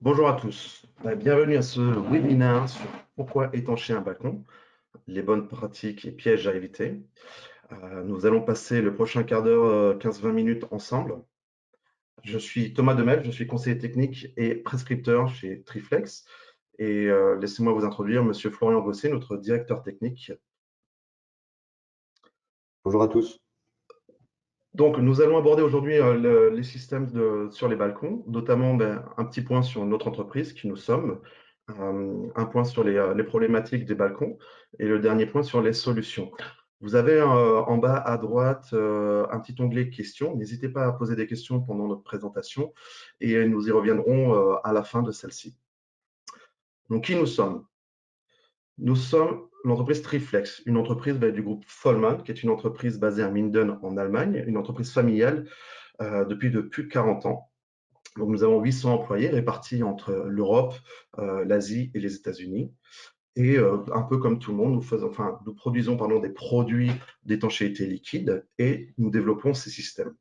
Bonjour à tous, bienvenue à ce webinaire sur pourquoi étancher un balcon, les bonnes pratiques et pièges à éviter. Nous allons passer le prochain quart d'heure, 15-20 minutes ensemble. Je suis Thomas Demel, je suis conseiller technique et prescripteur chez Triflex. Et laissez-moi vous introduire Monsieur Florian Gosset, notre directeur technique. Bonjour à tous. Donc, nous allons aborder aujourd'hui les systèmes sur les balcons, notamment un petit point sur notre entreprise, qui nous sommes, un point sur les problématiques des balcons et le dernier point sur les solutions. Vous avez en bas à droite un petit onglet questions. N'hésitez pas à poser des questions pendant notre présentation et nous y reviendrons à la fin de celle-ci. Donc, qui nous sommes? Nous sommes l'entreprise Triflex, une entreprise du groupe Vollmann, qui est une entreprise basée à Minden en Allemagne, une entreprise familiale depuis de plus de 40 ans. Donc, nous avons 800 employés répartis entre l'Europe, l'Asie et les États-Unis. Et un peu comme tout le monde, nous produisons des produits d'étanchéité liquide et nous développons ces systèmes.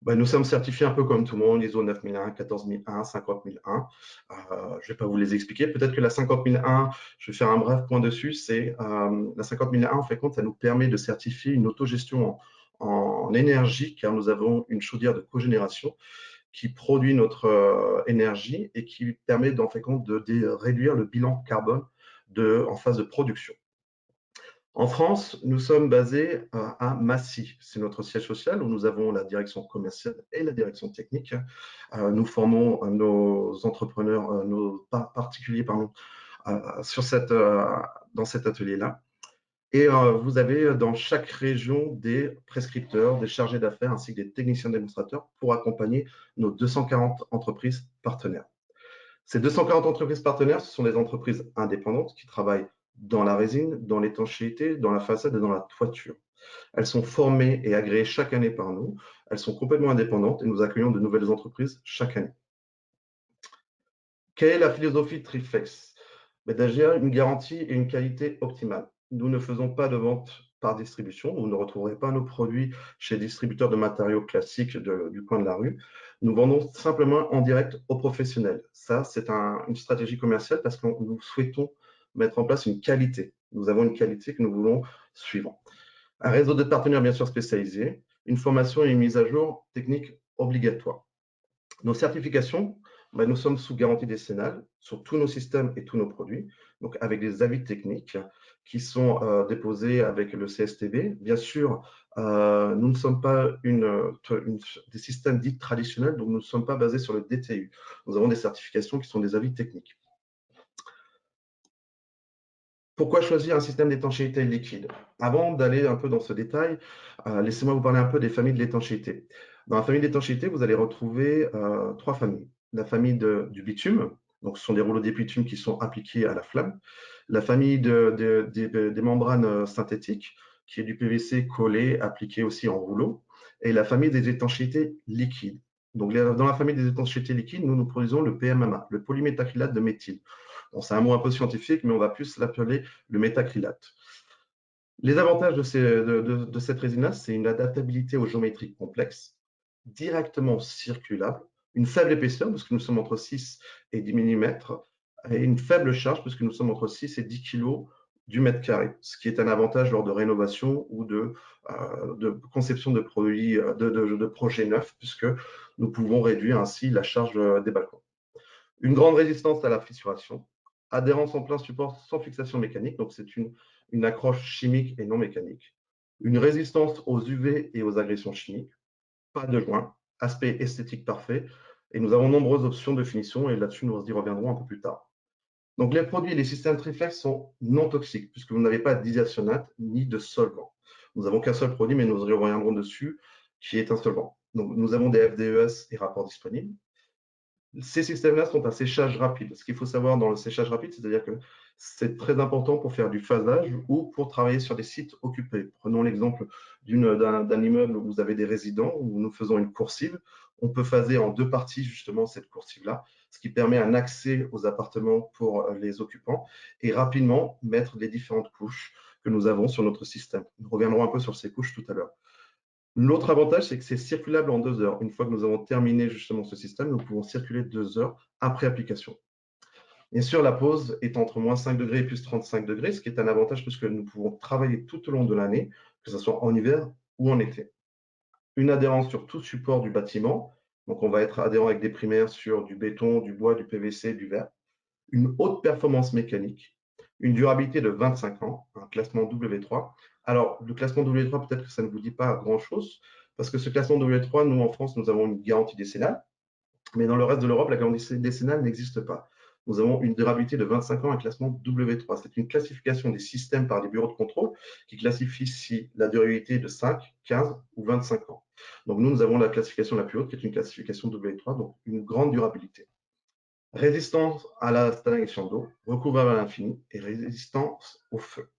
Nous sommes certifiés un peu comme tout le monde, ISO 9001, 14001, 50001. Je ne vais pas vous les expliquer. Peut-être que la 50001, je vais faire un bref point dessus. C'est la 50001, en fait, ça nous permet de certifier une autogestion en énergie, car nous avons une chaudière de cogénération qui produit notre énergie et qui permet en fait, de réduire le bilan carbone en phase de production. En France, nous sommes basés à Massy. C'est notre siège social où nous avons la direction commerciale et la direction technique. Nous formons nos entrepreneurs, nos particuliers dans cet atelier-là. Et vous avez dans chaque région des prescripteurs, des chargés d'affaires ainsi que des techniciens démonstrateurs pour accompagner nos 240 entreprises partenaires. Ces 240 entreprises partenaires, ce sont des entreprises indépendantes qui travaillent dans la résine, dans l'étanchéité, dans la façade et dans la toiture. Elles sont formées et agréées chaque année par nous. Elles sont complètement indépendantes et nous accueillons de nouvelles entreprises chaque année. Quelle est la philosophie de Triflex? D'agir une garantie et une qualité optimale. Nous ne faisons pas de vente par distribution. Vous ne retrouverez pas nos produits chez les distributeurs de matériaux classiques du coin de la rue. Nous vendons simplement en direct aux professionnels. Ça, c'est une stratégie commerciale parce que nous souhaitons mettre en place une qualité. Nous avons une qualité que nous voulons suivre. Un réseau de partenaires bien sûr spécialisés, une formation et une mise à jour technique obligatoire. Nos certifications, nous sommes sous garantie décennale sur tous nos systèmes et tous nos produits, donc avec des avis techniques qui sont déposés avec le CSTB. Bien sûr, nous ne sommes pas des systèmes dits traditionnels, donc nous ne sommes pas basés sur le DTU. Nous avons des certifications qui sont des avis techniques. Pourquoi choisir un système d'étanchéité liquide? Avant d'aller un peu dans ce détail, laissez-moi vous parler un peu des familles de l'étanchéité. Dans la famille d'étanchéité, vous allez retrouver trois familles. La famille du bitume, donc ce sont des rouleaux de bitume qui sont appliqués à la flamme. La famille des membranes synthétiques, qui est du PVC collé, appliqué aussi en rouleau. Et la famille des étanchéités liquides. Donc, dans la famille des étanchéités liquides, nous produisons le PMMA, le polyméthacrylate de méthyle. Bon, c'est un mot un peu scientifique, mais on va plus l'appeler le méthacrylate. Les avantages de cette résine-là, c'est une adaptabilité aux géométries complexes, directement circulable, une faible épaisseur, parce que nous sommes entre 6 et 10 mm, et une faible charge, parce que nous sommes entre 6 et 10 kg du mètre carré, ce qui est un avantage lors de rénovation ou de conception de produits, de projets neufs, puisque nous pouvons réduire ainsi la charge des balcons. Une grande résistance à la fissuration, adhérence en plein support sans fixation mécanique, donc c'est une accroche chimique et non mécanique. Une résistance aux UV et aux agressions chimiques, pas de joint, aspect esthétique parfait, et nous avons nombreuses options de finition, et là-dessus nous y reviendrons un peu plus tard. Donc les produits et les systèmes Triflex sont non toxiques, puisque vous n'avez pas d'isocianate ni de solvant. Nous n'avons qu'un seul produit, mais nous y reviendrons dessus, qui est un solvant. Donc nous avons des FDES et rapports disponibles. Ces systèmes-là sont à séchage rapide. Ce qu'il faut savoir dans le séchage rapide, c'est-à-dire que c'est très important pour faire du phasage ou pour travailler sur des sites occupés. Prenons l'exemple d'un immeuble où vous avez des résidents, où nous faisons une coursive. On peut phaser en deux parties justement cette coursive-là, ce qui permet un accès aux appartements pour les occupants et rapidement mettre les différentes couches que nous avons sur notre système. Nous reviendrons un peu sur ces couches tout à l'heure. L'autre avantage, c'est que c'est circulable en 2 heures. Une fois que nous avons terminé justement ce système, nous pouvons circuler 2 heures après application. Bien sûr, la pause est entre moins 5 degrés et plus 35 degrés, ce qui est un avantage puisque nous pouvons travailler tout au long de l'année, que ce soit en hiver ou en été. Une adhérence sur tout support du bâtiment. Donc, on va être adhérent avec des primaires sur du béton, du bois, du PVC, du verre. Une haute performance mécanique, une durabilité de 25 ans, un classement W3. Alors, le classement W3, peut-être que ça ne vous dit pas grand-chose, parce que ce classement W3, nous, en France, nous avons une garantie décennale, mais dans le reste de l'Europe, la garantie décennale n'existe pas. Nous avons une durabilité de 25 ans, un classement W3. C'est une classification des systèmes par les bureaux de contrôle qui classifient si la durabilité est de 5, 15 ou 25 ans. Donc nous, nous avons la classification la plus haute qui est une classification W3, donc une grande durabilité. Résistance à la stagnation d'eau, recouvrable à l'infini et résistance au feu.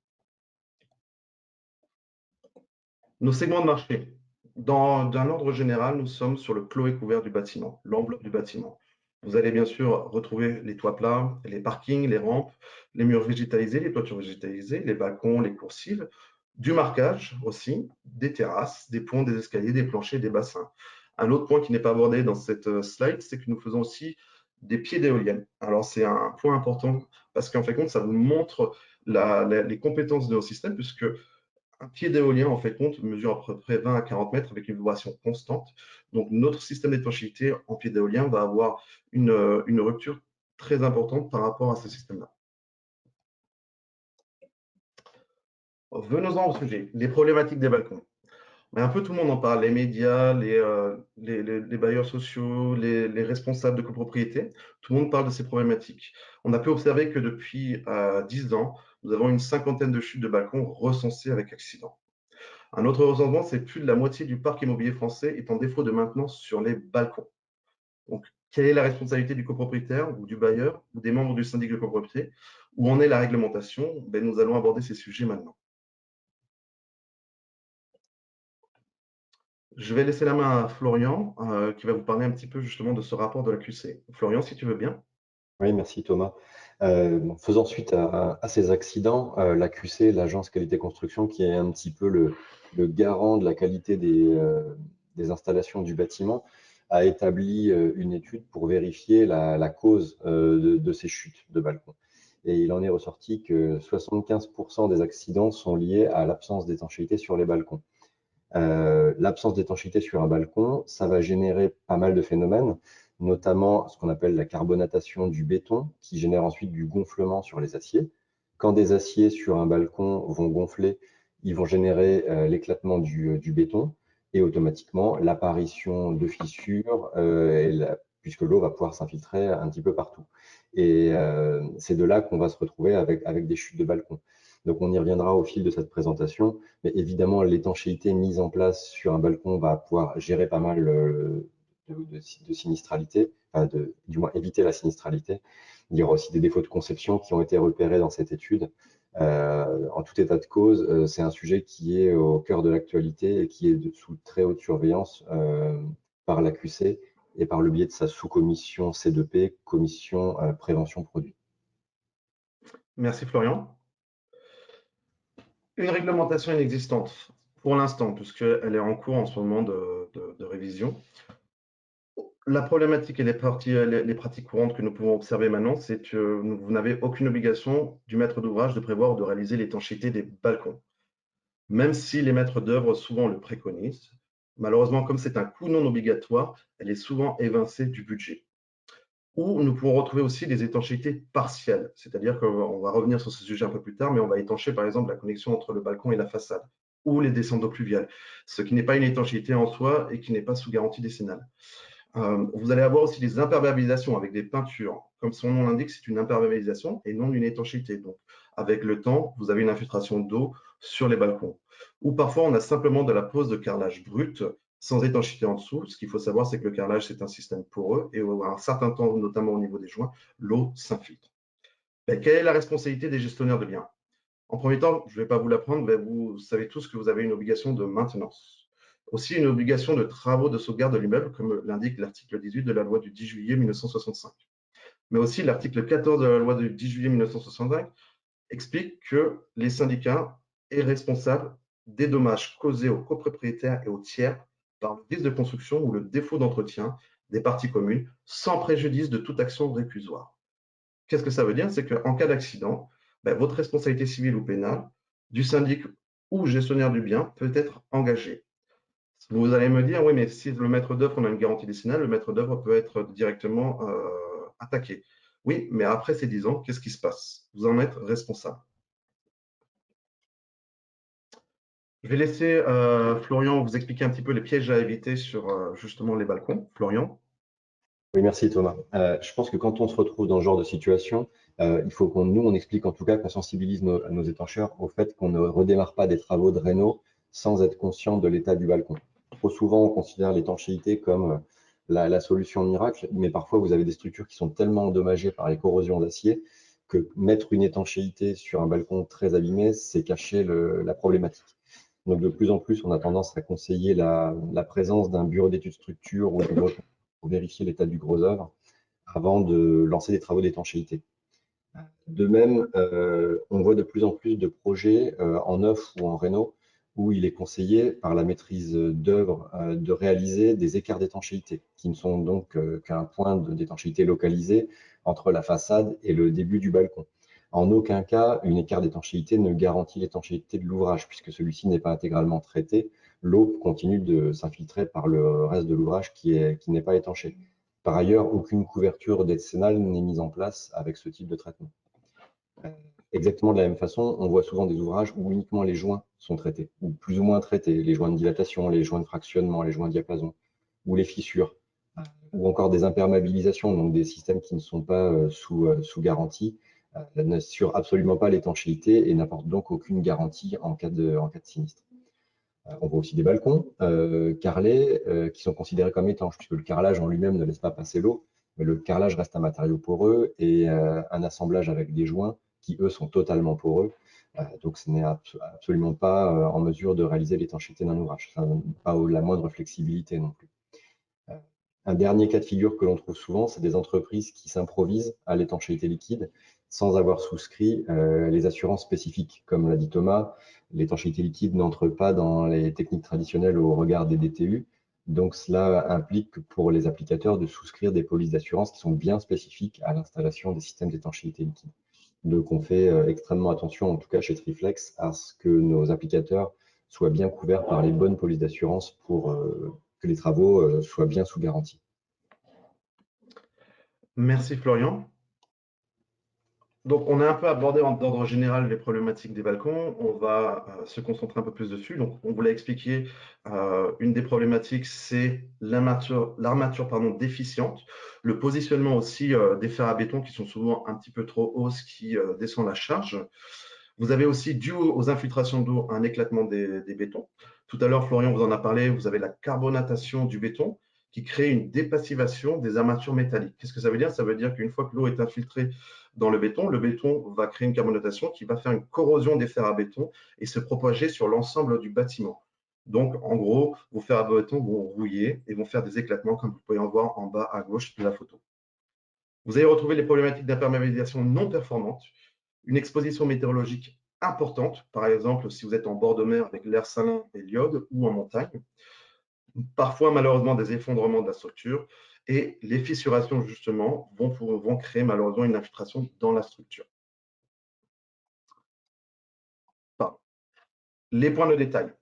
Nos segments de marché. D'un ordre général, nous sommes sur le clos et couvert du bâtiment, l'enveloppe du bâtiment. Vous allez bien sûr retrouver les toits plats, les parkings, les rampes, les murs végétalisés, les toitures végétalisées, les balcons, les coursives, du marquage aussi, des terrasses, des ponts, des escaliers, des planchers, des bassins. Un autre point qui n'est pas abordé dans cette slide, c'est que nous faisons aussi des pieds d'éoliennes. Alors c'est un point important parce qu'en fait, ça vous montre les compétences de nos systèmes puisque un pied d'éolien, en fait, compte mesure à peu près 20 à 40 mètres avec une vibration constante. Donc, notre système d'étanchéité en pied d'éolien va avoir une rupture très importante par rapport à ce système-là. Venons-en au sujet, les problématiques des balcons. Mais un peu tout le monde en parle, les médias, les bailleurs sociaux, les responsables de copropriété, tout le monde parle de ces problématiques. On a pu observer que depuis 10 ans, nous avons une cinquantaine de chutes de balcons recensées avec accident. Un autre recensement, c'est plus de la moitié du parc immobilier français est en défaut de maintenance sur les balcons. Donc, quelle est la responsabilité du copropriétaire ou du bailleur ou des membres du syndic de copropriété? Où en est la réglementation? Nous allons aborder ces sujets maintenant. Je vais laisser la main à Florian qui va vous parler un petit peu justement de ce rapport de la QC. Florian, si tu veux bien. Oui, merci Thomas. Faisant suite à ces accidents, la QC, l'agence qualité construction, qui est un petit peu le garant de la qualité des installations du bâtiment, a établi une étude pour vérifier la cause de ces chutes de balcon. Et il en est ressorti que 75% des accidents sont liés à l'absence d'étanchéité sur les balcons. L'absence d'étanchéité sur un balcon, ça va générer pas mal de phénomènes, notamment ce qu'on appelle la carbonatation du béton, qui génère ensuite du gonflement sur les aciers. Quand des aciers sur un balcon vont gonfler, ils vont générer l'éclatement du béton et automatiquement l'apparition de fissures, puisque l'eau va pouvoir s'infiltrer un petit peu partout. Et c'est de là qu'on va se retrouver avec des chutes de balcon. Donc on y reviendra au fil de cette présentation. Mais évidemment, l'étanchéité mise en place sur un balcon va pouvoir gérer pas mal de sinistralité, enfin du moins éviter la sinistralité. Il y aura aussi des défauts de conception qui ont été repérés dans cette étude. En tout état de cause, c'est un sujet qui est au cœur de l'actualité et qui est sous très haute surveillance par l'AQC et par le biais de sa sous-commission C2P, commission prévention produits. Merci Florian. Une réglementation inexistante pour l'instant, puisqu'elle est en cours en ce moment de révision. La problématique et les pratiques courantes que nous pouvons observer maintenant, c'est que vous n'avez aucune obligation du maître d'ouvrage de prévoir ou de réaliser l'étanchéité des balcons. Même si les maîtres d'œuvre souvent le préconisent, malheureusement, comme c'est un coût non obligatoire, elle est souvent évincée du budget. Ou nous pouvons retrouver aussi des étanchéités partielles, c'est-à-dire qu'on va revenir sur ce sujet un peu plus tard, mais on va étancher par exemple la connexion entre le balcon et la façade, ou les descentes d'eau pluviale, ce qui n'est pas une étanchéité en soi et qui n'est pas sous garantie décennale. Vous allez avoir aussi des imperméabilisations avec des peintures. Comme son nom l'indique, c'est une imperméabilisation et non une étanchéité. Donc, avec le temps, vous avez une infiltration d'eau sur les balcons. Ou parfois, on a simplement de la pose de carrelage brut sans étanchéité en dessous. Ce qu'il faut savoir, c'est que le carrelage, c'est un système poreux et à un certain temps, notamment au niveau des joints, l'eau s'infiltre. Quelle est la responsabilité des gestionnaires de biens? En premier temps, je ne vais pas vous l'apprendre, vous savez tous que vous avez une obligation de maintenance. Aussi une obligation de travaux de sauvegarde de l'immeuble, comme l'indique l'article 18 de la loi du 10 juillet 1965. Mais aussi l'article 14 de la loi du 10 juillet 1965 explique que les syndicats sont responsables des dommages causés aux copropriétaires et aux tiers par le risque de construction ou le défaut d'entretien des parties communes, sans préjudice de toute action récusoire. Qu'est-ce que ça veut dire? C'est qu'en cas d'accident, ben, votre responsabilité civile ou pénale du syndic ou gestionnaire du bien peut être engagée. Vous allez me dire, oui, mais si le maître d'œuvre, on a une garantie décennale, le maître d'œuvre peut être directement attaqué. Oui, mais après ces 10 ans, qu'est-ce qui se passe? Vous en êtes responsable. Je vais laisser Florian vous expliquer un petit peu les pièges à éviter sur justement les balcons. Florian? Oui, merci Thomas. Je pense que quand on se retrouve dans ce genre de situation, il faut nous, on explique en tout cas qu'on sensibilise nos étancheurs au fait qu'on ne redémarre pas des travaux de réno sans être conscient de l'état du balcon. Trop souvent, on considère l'étanchéité comme la solution miracle, mais parfois vous avez des structures qui sont tellement endommagées par les corrosions d'acier que mettre une étanchéité sur un balcon très abîmé, c'est cacher la problématique. Donc de plus en plus, on a tendance à conseiller la présence d'un bureau d'études structure ou d'un pour vérifier l'état du gros œuvre avant de lancer des travaux d'étanchéité. De même, on voit de plus en plus de projets en neuf ou en réno où il est conseillé par la maîtrise d'œuvre de réaliser des écarts d'étanchéité, qui ne sont donc qu'un point d'étanchéité localisé entre la façade et le début du balcon. En aucun cas, une écart d'étanchéité ne garantit l'étanchéité de l'ouvrage, puisque celui-ci n'est pas intégralement traité. L'eau continue de s'infiltrer par le reste de l'ouvrage qui n'est pas étanché. Par ailleurs, aucune couverture décennale n'est mise en place avec ce type de traitement. Exactement de la même façon, on voit souvent des ouvrages où uniquement les joints sont traités, ou plus ou moins traités, les joints de dilatation, les joints de fractionnement, les joints de diapason, ou les fissures, ou encore des imperméabilisations, donc des systèmes qui ne sont pas sous garantie, n'assurent absolument pas l'étanchéité et n'apportent donc aucune garantie en cas de sinistre. On voit aussi des balcons carrelés qui sont considérés comme étanches, puisque le carrelage en lui-même ne laisse pas passer l'eau, mais le carrelage reste un matériau poreux et un assemblage avec des joints qui, eux, sont totalement poreux. Donc, ce n'est absolument pas en mesure de réaliser l'étanchéité d'un ouvrage. Ça n'a pas la moindre flexibilité non plus. Un dernier cas de figure que l'on trouve souvent, c'est des entreprises qui s'improvisent à l'étanchéité liquide sans avoir souscrit les assurances spécifiques. Comme l'a dit Thomas, l'étanchéité liquide n'entre pas dans les techniques traditionnelles au regard des DTU. Donc cela implique pour les applicateurs de souscrire des polices d'assurance qui sont bien spécifiques à l'installation des systèmes d'étanchéité liquide. Donc on fait extrêmement attention, en tout cas chez Triflex, à ce que nos applicateurs soient bien couverts par les bonnes polices d'assurance pour que les travaux soient bien sous garantie. Merci Florian. Donc, on a un peu abordé d'ordre général les problématiques des balcons. On va se concentrer un peu plus dessus. Donc, on vous l'a expliqué, une des problématiques, c'est l'armature déficiente, le positionnement aussi des fers à béton qui sont souvent un petit peu trop hauts, ce qui descend la charge. Vous avez aussi, dû aux infiltrations d'eau, un éclatement des bétons. Tout à l'heure, Florian vous en a parlé, vous avez la carbonatation du béton qui crée une dépassivation des armatures métalliques. Qu'est-ce que ça veut dire? Ça veut dire qu'une fois que l'eau est infiltrée dans le béton va créer une carbonatation qui va faire une corrosion des fers à béton et se propager sur l'ensemble du bâtiment. Donc, en gros, vos fers à béton vont rouiller et vont faire des éclatements, comme vous pouvez en voir en bas à gauche de la photo. Vous allez retrouver les problématiques d'imperméabilisation non performante, une exposition météorologique importante, par exemple si vous êtes en bord de mer avec l'air salin et l'iode ou en montagne, parfois malheureusement des effondrements de la structure et les fissurations justement vont créer malheureusement une infiltration dans la structure. Pardon. Les points de détail.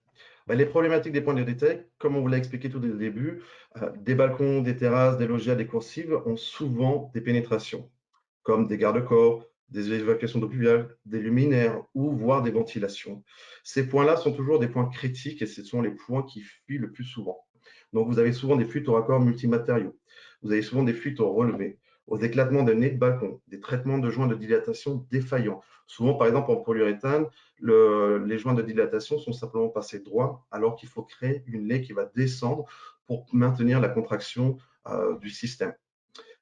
Les problématiques des points de détail, comme on vous l'a expliqué tout dès le début, des balcons, des terrasses, des loggias, des coursives ont souvent des pénétrations, comme des garde-corps, des évacuations d'eau pluviale, des luminaires ou voire des ventilations. Ces points-là sont toujours des points critiques et ce sont les points qui fuient le plus souvent. Donc vous avez souvent des fuites au raccord multimatériaux, vous avez souvent des fuites au relevé, aux éclatements de nez de balcon, des traitements de joints de dilatation défaillants. Souvent, par exemple, en polyuréthane, les joints de dilatation sont simplement passés droit alors qu'il faut créer une laie qui va descendre pour maintenir la contraction du système.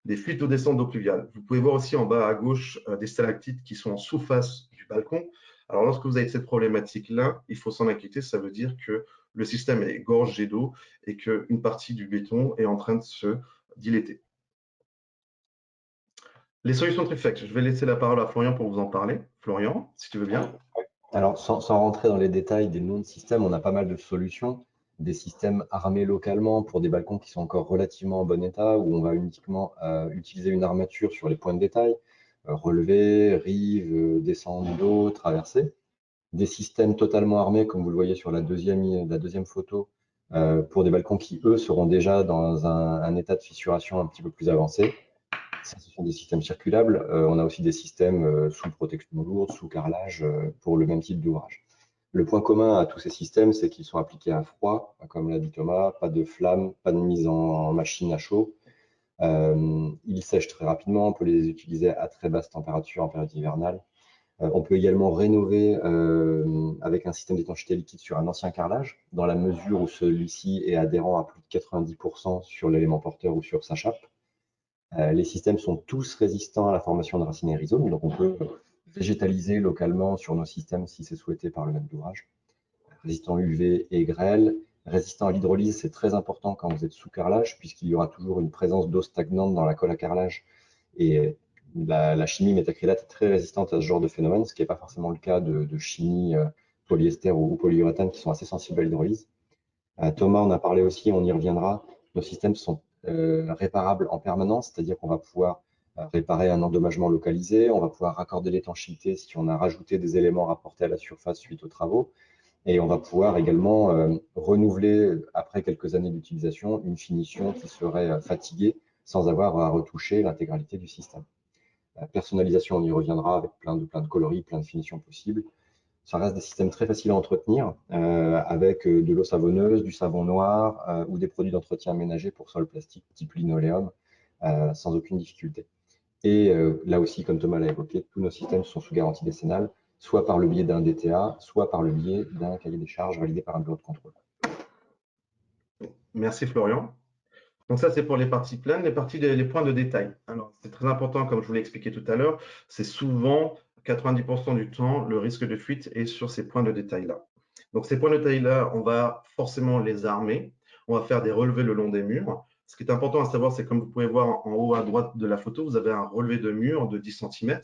Des fuites ou descentes d'eau pluviale. Vous pouvez voir aussi en bas à gauche des stalactites qui sont en sous-face du balcon. Alors, lorsque vous avez cette problématique-là, il faut s'en inquiéter. Ça veut dire que le système est gorgé d'eau et qu'une partie du béton est en train de se dilater. Les solutions Triflex. Je vais laisser la parole à Florian pour vous en parler. Florian, si tu veux bien. Alors, sans rentrer dans les détails des noms de systèmes, on a pas mal de solutions. Des systèmes armés localement pour des balcons qui sont encore relativement en bon état, où on va uniquement utiliser une armature sur les points de détail, relever, rive, descente d'eau, traverser. Des systèmes totalement armés, comme vous le voyez sur la deuxième photo, pour des balcons qui, eux, seront déjà dans un état de fissuration un petit peu plus avancé. Ça, ce sont des systèmes circulables. On a aussi des systèmes sous protection lourde, sous carrelage, pour le même type d'ouvrage. Le point commun à tous ces systèmes, c'est qu'ils sont appliqués à froid, comme l'a dit Thomas, pas de flamme, pas de mise en machine à chaud. Ils sèchent très rapidement, on peut les utiliser à très basse température en période hivernale. On peut également rénover avec un système d'étanchéité liquide sur un ancien carrelage, dans la mesure où celui-ci est adhérent à plus de 90% sur l'élément porteur ou sur sa chape. Les systèmes sont tous résistants à la formation de racines et rhizomes, donc on peut végétaliser localement sur nos systèmes si c'est souhaité par le maître d'ouvrage. Résistant UV et grêle, résistant à l'hydrolyse, c'est très important quand vous êtes sous carrelage, puisqu'il y aura toujours une présence d'eau stagnante dans la colle à carrelage. Et la chimie métacrylate est très résistante à ce genre de phénomène, ce qui n'est pas forcément le cas de chimie polyester ou polyuréthane qui sont assez sensibles à l'hydrolyse. Thomas en a parlé aussi, on y reviendra. Nos systèmes sont réparables en permanence, c'est-à-dire qu'on va pouvoir réparer un endommagement localisé, on va pouvoir raccorder l'étanchéité si on a rajouté des éléments rapportés à la surface suite aux travaux, et on va pouvoir également renouveler, après quelques années d'utilisation, une finition qui serait fatiguée sans avoir à retoucher l'intégralité du système. La personnalisation, on y reviendra avec plein de coloris, plein de finitions possibles. Ça reste des systèmes très faciles à entretenir avec de l'eau savonneuse, du savon noir ou des produits d'entretien ménager pour sol plastique type linoléum sans aucune difficulté. Et là aussi, comme Thomas l'a évoqué, tous nos systèmes sont sous garantie décennale, soit par le biais d'un DTA, soit par le biais d'un cahier des charges validé par un bureau de contrôle. Merci Florian. Donc ça, c'est pour les parties pleines, les points de détail. Alors, c'est très important, comme je vous l'ai expliqué tout à l'heure, c'est souvent 90% du temps, le risque de fuite est sur ces points de détail-là. Donc ces points de détail-là, on va forcément les armer, on va faire des relevés le long des murs. Ce qui est important à savoir, c'est comme vous pouvez voir en haut à droite de la photo, vous avez un relevé de mur de 10 cm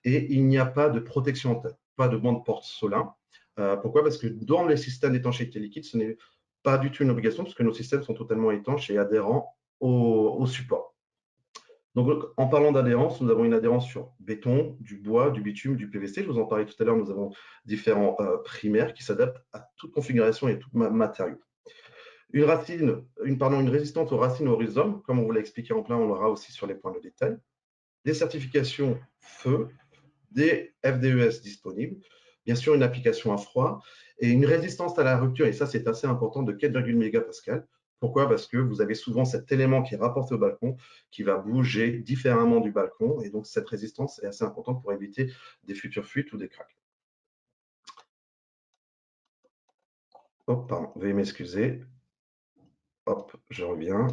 et il n'y a pas de protection en tête, pas de bande porte-solin. Pourquoi? Parce que dans les systèmes d'étanchéité liquide, ce n'est pas du tout une obligation parce que nos systèmes sont totalement étanches et adhérents au support. Donc, en parlant d'adhérence, nous avons une adhérence sur béton, du bois, du bitume, du PVC. Je vous en parlais tout à l'heure, nous avons différents primaires qui s'adaptent à toute configuration et tout matériau. Une résistance aux racines aux rhizomes, comme on vous l'a expliqué en plein, on l'aura aussi sur les points de détail. Des certifications feu, des FDES disponibles, bien sûr une application à froid et une résistance à la rupture, et ça c'est assez important, de 4,1 mégapascal. Pourquoi? Parce que vous avez souvent cet élément qui est rapporté au balcon qui va bouger différemment du balcon, et donc cette résistance est assez importante pour éviter des futures fuites ou des cracks. Hop, pardon, veuillez m'excuser. Hop, je reviens.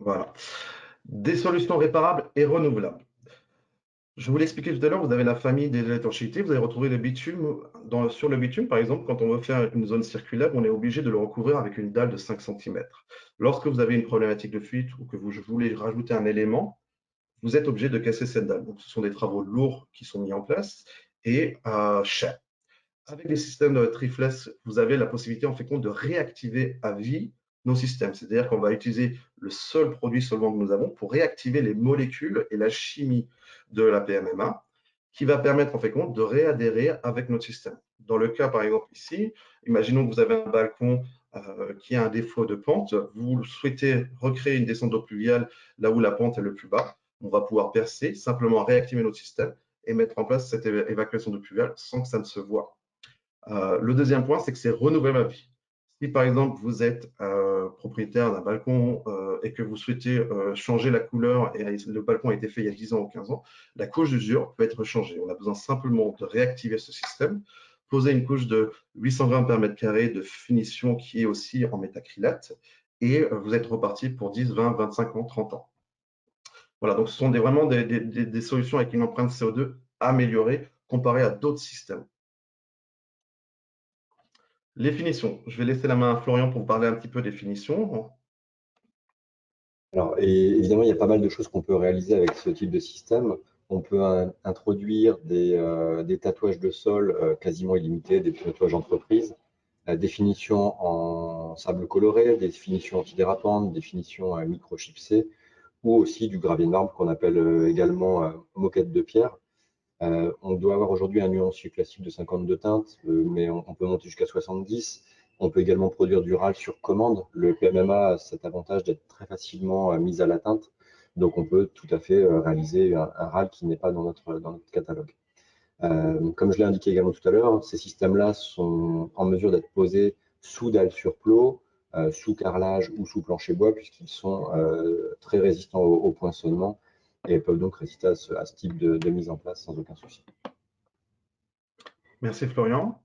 Voilà. Des solutions réparables et renouvelables. Je vous l'ai expliqué tout à l'heure, vous avez la famille des étanchéités, vous allez retrouver le bitume. Sur le bitume, par exemple, quand on veut faire une zone circulaire, on est obligé de le recouvrir avec une dalle de 5 cm. Lorsque vous avez une problématique de fuite ou que vous voulez rajouter un élément, vous êtes obligé de casser cette dalle. Donc, ce sont des travaux lourds qui sont mis en place et chers. Avec les systèmes de Triflex, vous avez la possibilité, en fait, de réactiver à vie nos systèmes. C'est-à-dire qu'on va utiliser le seul produit solvant que nous avons pour réactiver les molécules et la chimie de la PMMA, qui va permettre, en fait, de réadhérer avec notre système. Dans le cas, par exemple, ici, imaginons que vous avez un balcon qui a un défaut de pente, vous souhaitez recréer une descente d'eau pluviale là où la pente est le plus bas, on va pouvoir percer, simplement réactiver notre système et mettre en place cette évacuation d'eau pluviale sans que ça ne se voit. Le deuxième point, c'est que c'est renouveler ma vie. Si par exemple vous êtes propriétaire d'un balcon et que vous souhaitez changer la couleur et le balcon a été fait il y a 10 ans ou 15 ans, la couche d'usure peut être changée. On a besoin simplement de réactiver ce système, poser une couche de 800 grammes par mètre carré de finition qui est aussi en métacrylate et vous êtes reparti pour 10, 20, 25 ans, 30 ans. Voilà, donc ce sont vraiment des solutions avec une empreinte CO2 améliorée comparée à d'autres systèmes. Les finitions. Je vais laisser la main à Florian pour vous parler un petit peu des finitions. Alors, et évidemment, il y a pas mal de choses qu'on peut réaliser avec ce type de système. On peut introduire des tatouages de sol quasiment illimités, des tatouages entreprises, des finitions en sable coloré, des finitions antidérapantes, des finitions microchipsées, ou aussi du gravier de marbre qu'on appelle également moquette de pierre. On doit avoir aujourd'hui un nuancier classique de 52 teintes, mais on peut monter jusqu'à 70. On peut également produire du RAL sur commande. Le PMMA a cet avantage d'être très facilement mis à la teinte. Donc, on peut tout à fait réaliser un RAL qui n'est pas dans notre catalogue. Comme je l'ai indiqué également tout à l'heure, ces systèmes-là sont en mesure d'être posés sous dalle sur plot, sous carrelage ou sous plancher bois, puisqu'ils sont très résistants au poinçonnement et peuvent donc résister à ce type de mise en place sans aucun souci. Merci Florian.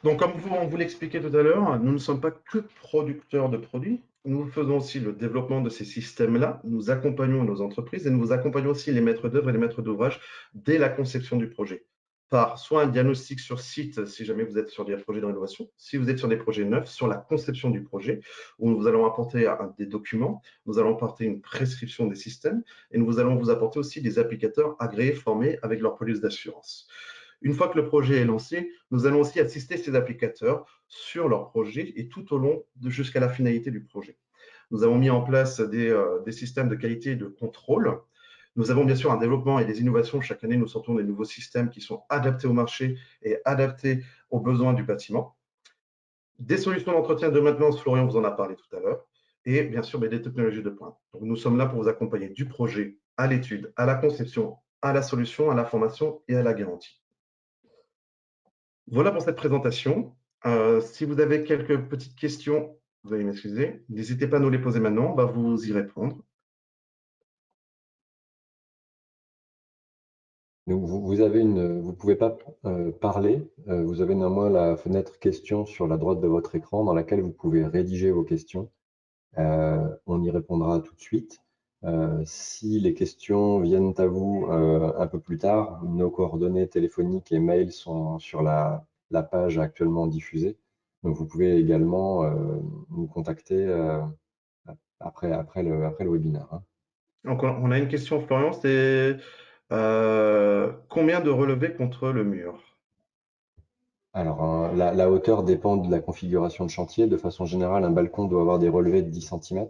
Donc, comme on vous l'expliquait tout à l'heure, nous ne sommes pas que producteurs de produits. Nous faisons aussi le développement de ces systèmes-là. Nous accompagnons nos entreprises et nous accompagnons aussi les maîtres d'œuvre et les maîtres d'ouvrage dès la conception du projet. Par soit un diagnostic sur site, si jamais vous êtes sur des projets de rénovation, si vous êtes sur des projets neufs, sur la conception du projet, où nous allons apporter des documents, nous allons apporter une prescription des systèmes et nous allons vous apporter aussi des applicateurs agréés, formés avec leur police d'assurance. Une fois que le projet est lancé, nous allons aussi assister ces applicateurs sur leur projet et tout au long jusqu'à la finalité du projet. Nous avons mis en place des systèmes de qualité et de contrôle. Nous avons bien sûr un développement et des innovations. Chaque année, nous sortons des nouveaux systèmes qui sont adaptés au marché et adaptés aux besoins du bâtiment. Des solutions d'entretien de maintenance, Florian vous en a parlé tout à l'heure, et bien sûr des technologies de pointe. Donc, nous sommes là pour vous accompagner du projet à l'étude, à la conception, à la solution, à la formation et à la garantie. Voilà pour cette présentation. Si vous avez quelques petites questions, vous allez m'excuser, n'hésitez pas à nous les poser maintenant, on va vous y répondre. Donc, vous pouvez pas parler. Vous avez néanmoins la fenêtre questions sur la droite de votre écran dans laquelle vous pouvez rédiger vos questions. On y répondra tout de suite. Si les questions viennent à vous un peu plus tard, nos coordonnées téléphoniques et mails sont sur la page actuellement diffusée. Donc, vous pouvez également nous contacter après le webinaire, hein. Donc, on a une question, Florian, c'est combien de relevés contre le mur? Alors, la hauteur dépend de la configuration de chantier. De façon générale, un balcon doit avoir des relevés de 10 cm.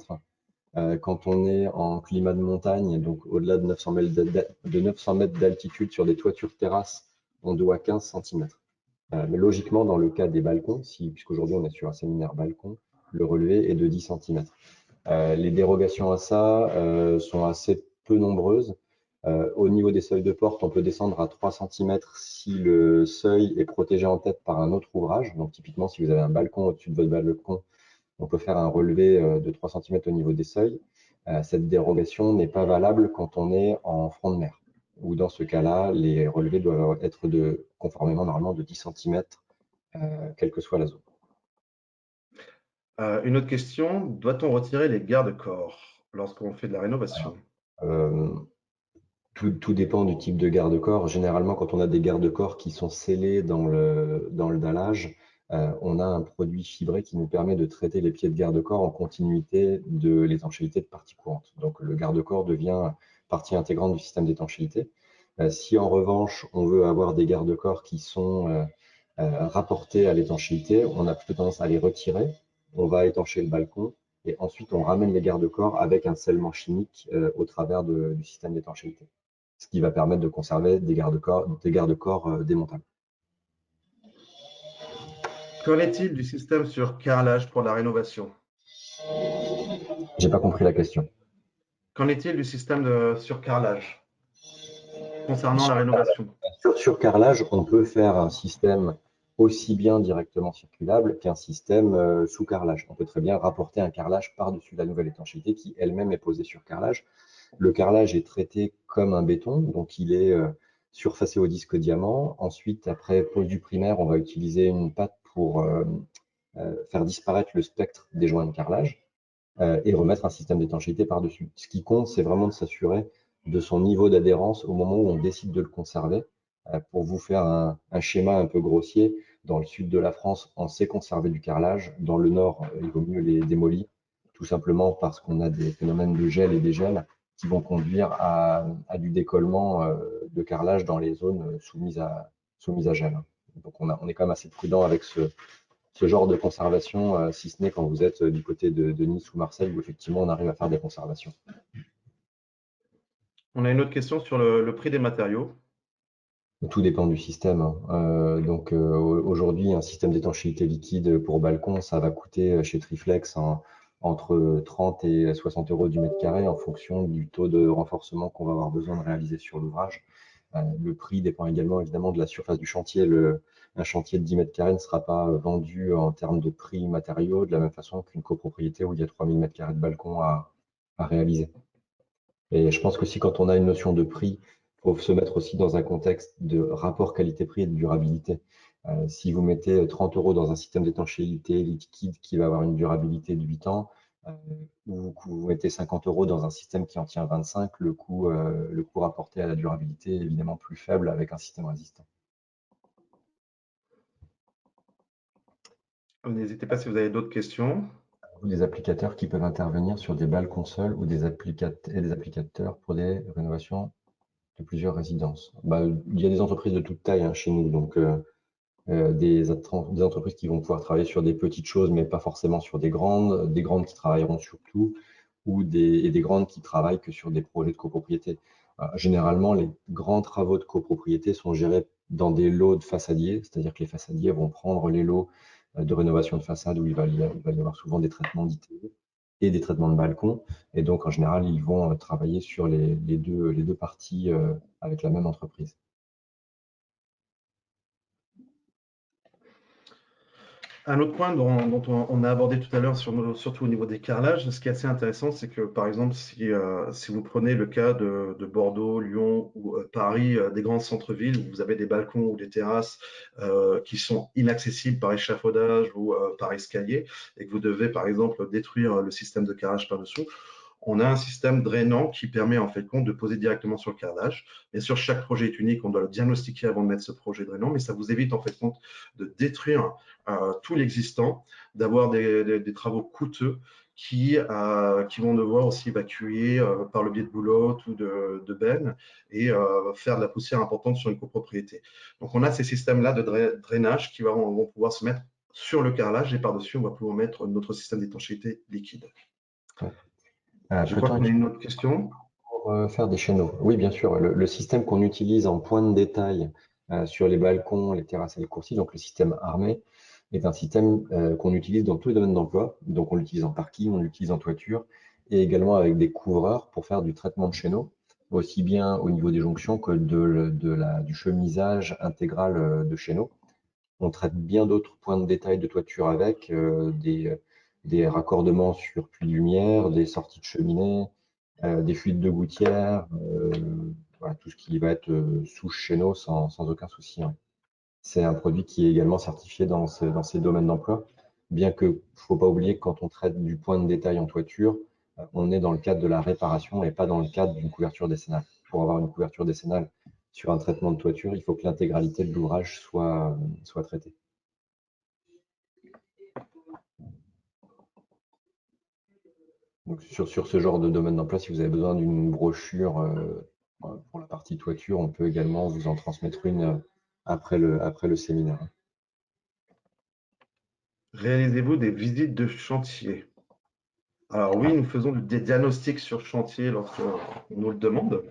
Quand on est en climat de montagne, donc au-delà de 900 mètres d'altitude sur des toitures terrasses, on doit 15 cm. Mais logiquement, dans le cas des balcons, puisqu'aujourd'hui on est sur un séminaire balcon, le relevé est de 10 cm. Les dérogations à ça sont assez peu nombreuses. Au niveau des seuils de porte, on peut descendre à 3 cm si le seuil est protégé en tête par un autre ouvrage. Donc typiquement, si vous avez un balcon au-dessus de votre balcon, on peut faire un relevé de 3 cm au niveau des seuils. Cette dérogation n'est pas valable quand on est en front de mer, où dans ce cas-là, les relevés doivent être conformément normalement de 10 cm, quelle que soit la zone. Une autre question, doit-on retirer les garde-corps lorsqu'on fait de la rénovation? Euh, tout dépend du type de garde-corps. Généralement, quand on a des garde-corps qui sont scellés dans le dallage, on a un produit fibré qui nous permet de traiter les pieds de garde-corps en continuité de l'étanchéité de partie courante. Donc, le garde-corps devient partie intégrante du système d'étanchéité. Si en revanche, on veut avoir des garde-corps qui sont rapportés à l'étanchéité, on a plutôt tendance à les retirer. On va étancher le balcon et ensuite on ramène les garde-corps avec un scellement chimique au travers du système d'étanchéité, ce qui va permettre de conserver des garde-corps démontables. Qu'en est-il du système sur carrelage pour la rénovation? J'ai pas compris la question. Qu'en est-il du système de surcarrelage concernant la rénovation? Sur carrelage, on peut faire un système aussi bien directement circulable qu'un système sous carrelage. On peut très bien rapporter un carrelage par-dessus la nouvelle étanchéité qui elle-même est posée sur carrelage. Le carrelage est traité comme un béton, donc il est surfacé au disque diamant. Ensuite, après pose du primaire, on va utiliser une pâte pour faire disparaître le spectre des joints de carrelage et remettre un système d'étanchéité par-dessus. Ce qui compte, c'est vraiment de s'assurer de son niveau d'adhérence au moment où on décide de le conserver. Pour vous faire un schéma un peu grossier, dans le sud de la France, on sait conserver du carrelage. Dans le nord, il vaut mieux les démolir, tout simplement parce qu'on a des phénomènes de gel et dégel qui vont conduire à du décollement de carrelage dans les zones soumises à gel. Donc on est quand même assez prudent avec ce genre de conservation, si ce n'est quand vous êtes du côté de Nice ou Marseille, où effectivement on arrive à faire des conservations. On a une autre question sur le prix des matériaux. Tout dépend du système, hein. Aujourd'hui, un système d'étanchéité liquide pour balcon, ça va coûter chez Triflex entre 30 et 60 euros du mètre carré en fonction du taux de renforcement qu'on va avoir besoin de réaliser sur l'ouvrage. Le prix dépend également évidemment de la surface du chantier. Un chantier de 10 mètres carrés ne sera pas vendu en termes de prix matériaux de la même façon qu'une copropriété où il y a 3000 mètres carrés de balcon à réaliser. Et je pense que si quand on a une notion de prix, il faut se mettre aussi dans un contexte de rapport qualité-prix et de durabilité. Si vous mettez 30 euros dans un système d'étanchéité liquide qui va avoir une durabilité de 8 ans, ou que vous mettez 50 euros dans un système qui en tient 25, le coût rapporté à la durabilité est évidemment plus faible avec un système résistant. N'hésitez pas si vous avez d'autres questions. Des applicateurs qui peuvent intervenir sur des balles consoles ou des applicateurs pour des rénovations de plusieurs résidences. Bah, il y a des entreprises de toute taille hein, chez nous, donc des entreprises qui vont pouvoir travailler sur des petites choses, mais pas forcément sur des grandes qui travailleront sur tout, et des grandes qui travaillent que sur des projets de copropriété. Généralement, les grands travaux de copropriété sont gérés dans des lots de façadiers, c'est-à-dire que les façadiers vont prendre les lots de rénovation de façade où il va y avoir souvent des traitements d'ITE et des traitements de balcon. Et donc, en général, ils vont travailler sur les deux parties avec la même entreprise. Un autre point dont on a abordé tout à l'heure, surtout au niveau des carrelages, ce qui est assez intéressant, c'est que par exemple, si vous prenez le cas de Bordeaux, Lyon ou Paris, des grands centres-villes où vous avez des balcons ou des terrasses qui sont inaccessibles par échafaudage ou par escalier, et que vous devez par exemple détruire le système de carrelage par-dessous, on a un système drainant qui permet en fait compte de poser directement sur le carrelage. Bien sûr, chaque projet est unique, on doit le diagnostiquer avant de mettre ce projet drainant, mais ça vous évite en fait compte de détruire tout l'existant, d'avoir des travaux coûteux qui vont devoir aussi évacuer par le biais de boulottes ou de bennes et faire de la poussière importante sur une copropriété. Donc on a ces systèmes-là de drainage qui vont pouvoir se mettre sur le carrelage et par-dessus, on va pouvoir mettre notre système d'étanchéité liquide. Ouais. Je crois Peut-on qu'on a une autre question. faire des chaîneaux? Oui, bien sûr. Le système qu'on utilise en point de détail sur les balcons, les terrasses et les coursives, donc le système armé, est un système qu'on utilise dans tous les domaines d'emploi. Donc, on l'utilise en parking, on l'utilise en toiture et également avec des couvreurs pour faire du traitement de chaîneaux, aussi bien au niveau des jonctions que du chemisage intégral de chaîneaux. On traite bien d'autres points de détail de toiture avec des raccordements sur puits de lumière, des sorties de cheminée, des fuites de gouttière, voilà, tout ce qui va être sous chéneau sans aucun souci, hein. C'est un produit qui est également certifié dans ces domaines d'emploi, bien que ne faut pas oublier que quand on traite du point de détail en toiture, on est dans le cadre de la réparation et pas dans le cadre d'une couverture décennale. Pour avoir une couverture décennale sur un traitement de toiture, il faut que l'intégralité de l'ouvrage soit traitée. Donc sur ce genre de domaine d'emploi, si vous avez besoin d'une brochure pour la partie toiture, on peut également vous en transmettre une après le séminaire. Réalisez-vous des visites de chantier? Alors oui, Ah, nous faisons des diagnostics sur chantier lorsqu'on nous le demande.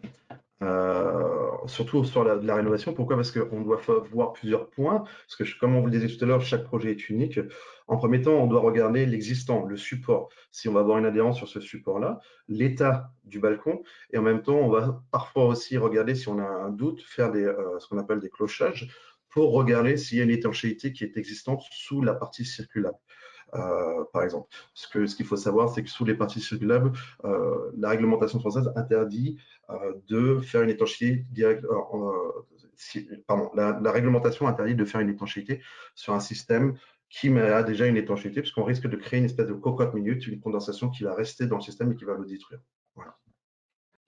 Surtout sur la rénovation. Pourquoi? Parce qu'on doit voir plusieurs points. Parce que, comme on vous le disait tout à l'heure, chaque projet est unique. En premier temps, on doit regarder l'existant, le support. Si on va avoir une adhérence sur ce support-là, l'état du balcon. Et en même temps, on va parfois aussi regarder si on a un doute, faire ce qu'on appelle des clochages pour regarder s'il y a une étanchéité qui est existante sous la partie circulable. Par exemple. Ce qu'il faut savoir, c'est que sous les parties circulables, la réglementation française interdit de faire une étanchéité directe. Pardon, la réglementation interdit de faire une étanchéité sur un système qui a déjà une étanchéité, puisqu'on risque de créer une espèce de cocotte minute, une condensation qui va rester dans le système et qui va le détruire. Voilà.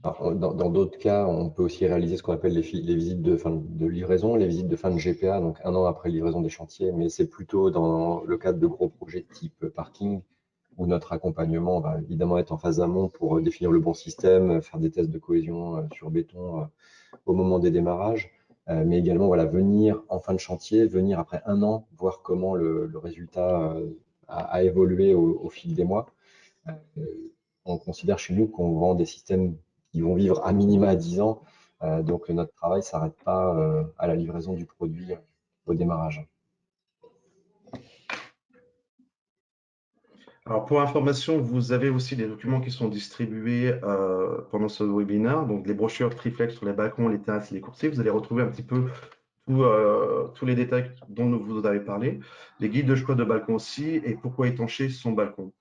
alors, dans d'autres cas, on peut aussi réaliser ce qu'on appelle les visites de fin de livraison, les visites de fin de GPA, donc un an après livraison des chantiers, mais c'est plutôt dans le cadre de gros projets type parking où notre accompagnement va évidemment être en phase amont pour définir le bon système, faire des tests de cohésion sur béton au moment des démarrages, mais également voilà, venir en fin de chantier, venir après un an, voir comment le résultat a évolué au fil des mois. Euh, on considère chez nous qu'on vend des systèmes qui vont vivre à minima à 10 ans, donc notre travail ne s'arrête pas à la livraison du produit au démarrage. Alors pour information, vous avez aussi des documents qui sont distribués pendant ce webinaire, donc les brochures triflex sur les balcons, les terrasses et les coursiers. Vous allez retrouver un petit peu tous les détails dont vous avez parlé, les guides de choix de balcon aussi et pourquoi étancher son balcon.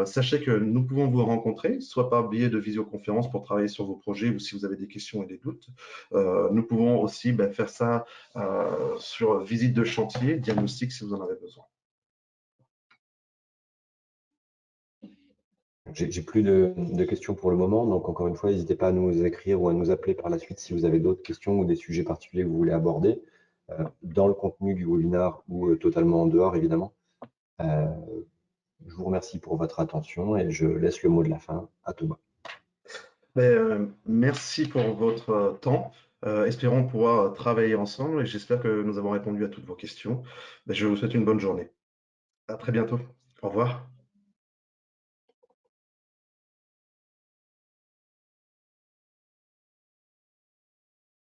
Sachez que nous pouvons vous rencontrer, soit par biais de visioconférence pour travailler sur vos projets ou si vous avez des questions et des doutes. Nous pouvons aussi faire ça sur visite de chantier, diagnostic si vous en avez besoin. J'ai plus de questions pour le moment, donc encore une fois, n'hésitez pas à nous écrire ou à nous appeler par la suite si vous avez d'autres questions ou des sujets particuliers que vous voulez aborder, dans le contenu du webinaire ou totalement en dehors, évidemment. Je vous remercie pour votre attention et je laisse le mot de la fin à Thomas. Merci pour votre temps. Espérons pouvoir travailler ensemble et j'espère que nous avons répondu à toutes vos questions. Je vous souhaite une bonne journée. À très bientôt. Au revoir.